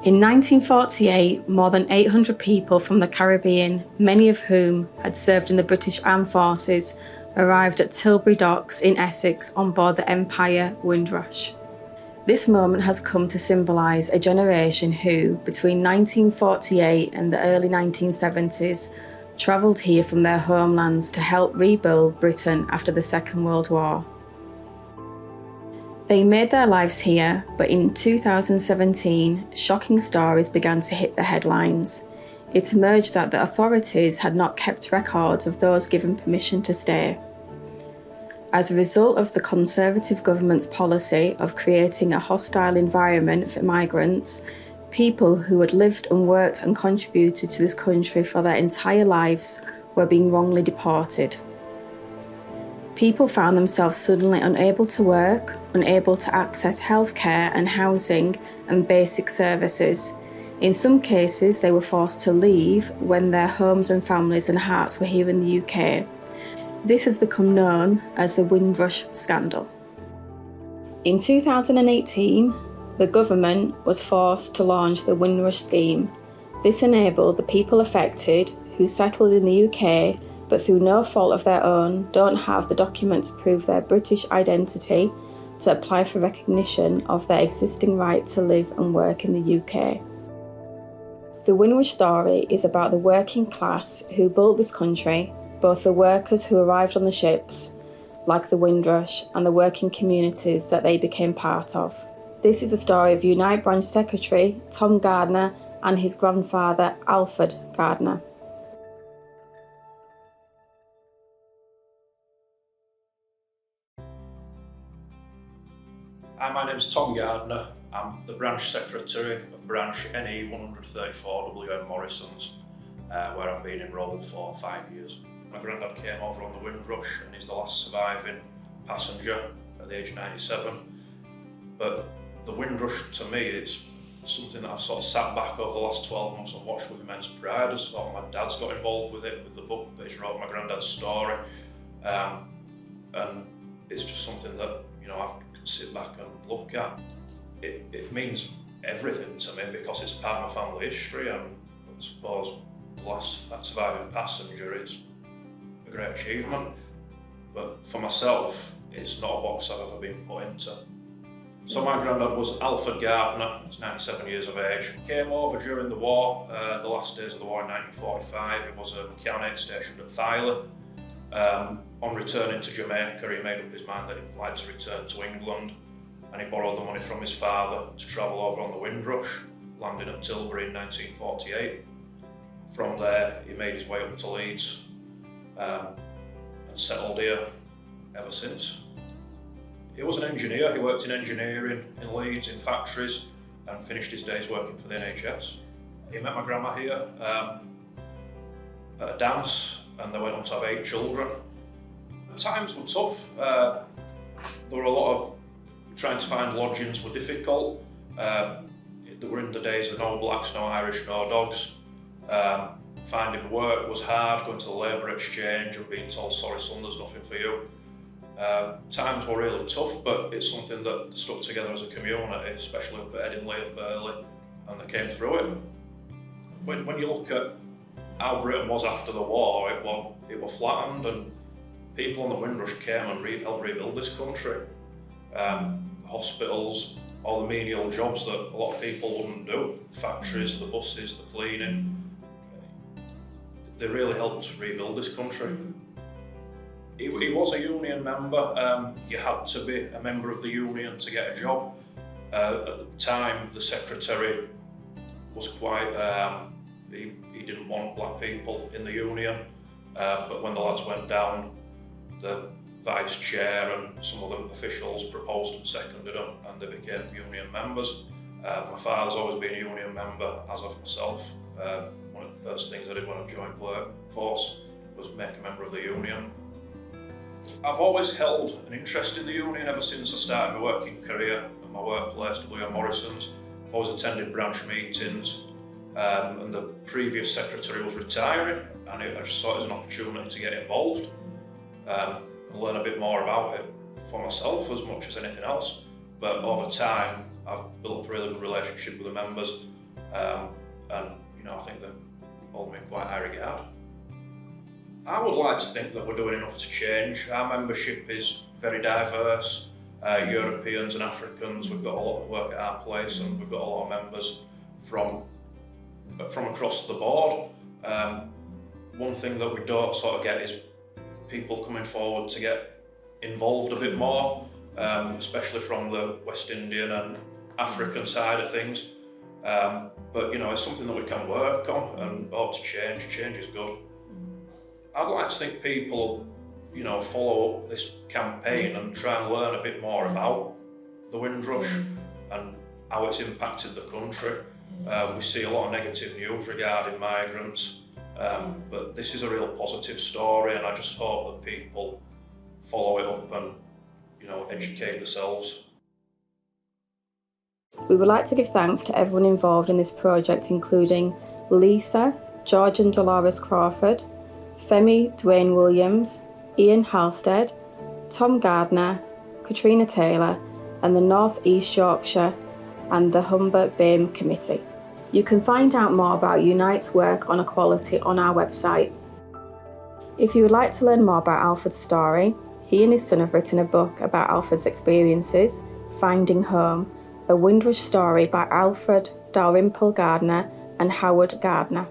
In 1948, more than 800 people from the Caribbean, many of whom had served in the British Armed Forces, arrived at Tilbury Docks in Essex on board the Empire Windrush. This moment has come to symbolise a generation who, between 1948 and the early 1970s, travelled here from their homelands to help rebuild Britain after the Second World War. They made their lives here, but in 2017, shocking stories began to hit the headlines. It emerged that the authorities had not kept records of those given permission to stay. As a result of the Conservative government's policy of creating a hostile environment for migrants, people who had lived and worked and contributed to this country for their entire lives were being wrongly deported. People found themselves suddenly unable to work, unable to access healthcare and housing and basic services. In some cases, they were forced to leave when their homes and families and hearts were here in the UK. This has become known as the Windrush scandal. In 2018, the government was forced to launch the Windrush scheme. This enabled the people affected who settled in the UK but through no fault of their own don't have the documents to prove their British identity to apply for recognition of their existing right to live and work in the UK. The Windrush story is about the working class who built this country, both the workers who arrived on the ships, like the Windrush, and the working communities that they became part of. This is the story of Unite Branch Secretary Tom Gardner and his grandfather Alfred Gardner. Hi, my name's Tom Gardner. I'm the branch secretary of branch NE 134 WM Morrison's, where I've been enrolled for 5 years. My granddad came over on the Windrush and he's the last surviving passenger at the age of 97. But the Windrush, to me, it's something that I've sort of sat back over the last 12 months and watched with immense pride as sort of my dad's got involved with it, with the book that he's wrote, my granddad's story. And it's just something that, I can sit back and look at. It means everything to me because it's part of my family history, and I suppose the last surviving passenger is a great achievement. But for myself, it's not a box I've ever been put into. So my granddad was Alfred Gardner, he's 97 years of age. He came over during the war, the last days of the war in 1945. He was a mechanic stationed at Filey. On returning to Jamaica, he made up his mind that he'd like to return to England, and he borrowed the money from his father to travel over on the Windrush, landing at Tilbury in 1948. From there, he made his way up to Leeds and settled here ever since. He was an engineer. He worked in engineering in Leeds, in factories, and finished his days working for the NHS. He met my grandma here at a dance, and they went on to have 8 children. Times were tough. There were a lot of trying to find lodgings were difficult. They were in the days of no blacks, no Irish, no dogs. Finding work was hard, going to the labour exchange and being told, sorry son, there's nothing for you. Times were really tough, but it's something that stuck together as a community, especially up at Edinley and Burley, and they came through it. When you look at how Britain was after the war, it was flattened, and people on the Windrush came and helped rebuild this country. Hospitals, all the menial jobs that a lot of people wouldn't do, factories, the buses, the cleaning, they really helped rebuild this country. He was a union member. You had to be a member of the union to get a job. At the time, the secretary was quite, he didn't want black people in the union, but when the lads went down, the vice chair and some other officials proposed and seconded them, and they became union members. My father's always been a union member, as of myself. One of the first things I did when I joined workforce was make a member of the union. I've always held an interest in the union ever since I started my working career at my workplace, WM Morrison's. I've always attended branch meetings, and the previous secretary was retiring, and I just saw it as an opportunity to get involved and learn a bit more about it for myself as much as anything else. But over time, I've built up a really good relationship with the members, and I think they hold me in quite high regard. I would like to think that we're doing enough to change. Our membership is very diverse. Europeans and Africans, we've got a lot of work at our place, and we've got a lot of members from across the board. One thing that we don't sort of get is people coming forward to get involved a bit more, especially from the West Indian and African side of things. But it's something that we can work on and hope to change. Change is good. I'd like to think people, follow up this campaign and try and learn a bit more about the Windrush and how it's impacted the country. We see a lot of negative news regarding migrants, but this is a real positive story, and I just hope that people follow it up and, educate themselves. We would like to give thanks to everyone involved in this project, including Lisa, George and Dolores Crawford, Femi Dwayne Williams, Ian Halstead, Tom Gardner, Katrina Taylor, and the North East Yorkshire and the Humber BAEM Committee. You can find out more about Unite's work on equality on our website. If you would like to learn more about Alfred's story, he and his son have written a book about Alfred's experiences, Finding Home, a Windrush story by Alfred Dalrymple Gardner and Howard Gardner.